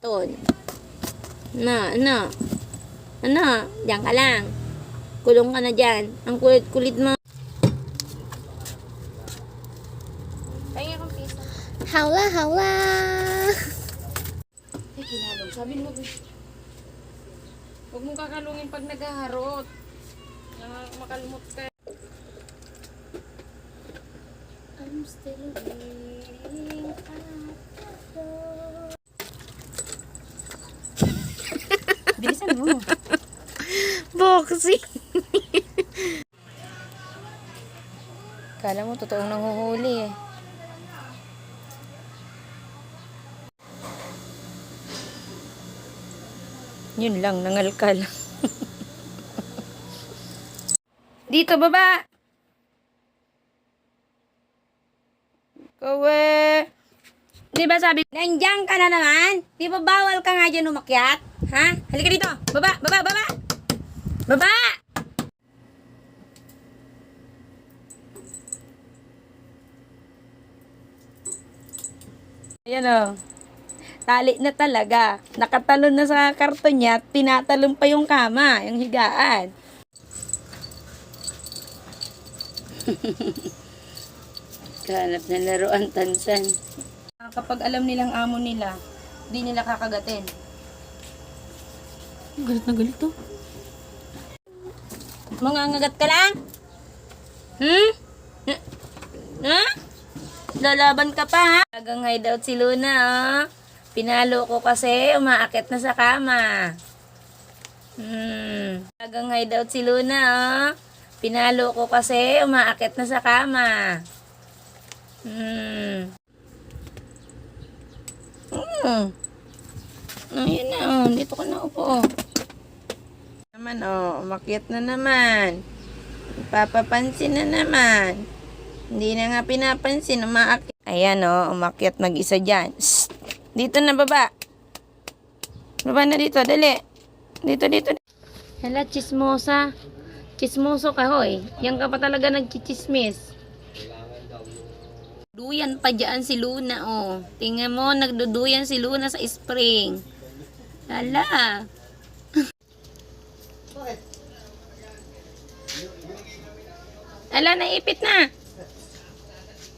Ton. Ano, diyan ka lang. Kulong ka na dyan. Ang kulit-kulit mo. Kaya akong pisa. Hawla, hawla. Ay, kinalong. Sabi mo, huwag mong kakalungin pag naghaharot. Makalumot ka. I'm still waiting at the door. Bilisan mo. Boxing. Kala mo totoong nanghuhuli eh. Yun lang, nangalkal. Dito, baba. Kawe. Di ba sabi, nandiyan ka na naman? Di ba bawal ka nga dyan umakyat? Ha? Halika dito. Baba, baba, baba. Baba! Ayan o. Tali na talaga. Nakatalon na sa karton niya at tinatalon pa yung kama, yung higaan. Kahanap na laruan, tansan. Kapag alam nilang amo nila, di nila kakagatin. Galit na galit to. Mangangagat ka lang? Ha? Lalaban ka pa ha? Agang hideout si Luna oh. Pinalo ko kasi umaakit na sa kama. Agang hideout si Luna oh. Pinalo ko kasi umaakit na sa kama. Ayan na oh. Dito ka na upo oh. Naman oh, umakyat na naman. Papapansin na naman. Hindi na nga pinapansin, umakyat. Ayan oh, umakyat mag-isa dyan. Shhh. Dito na baba. Baba na dito, dali. Dito. Hala, chismosa. Chismoso ka hoy. Yan ka pa talaga nagchichismis. Duyan pa dyan si Luna oh. Tingnan mo, nagduduyan si Luna sa spring. Hala. Ala, naipit na.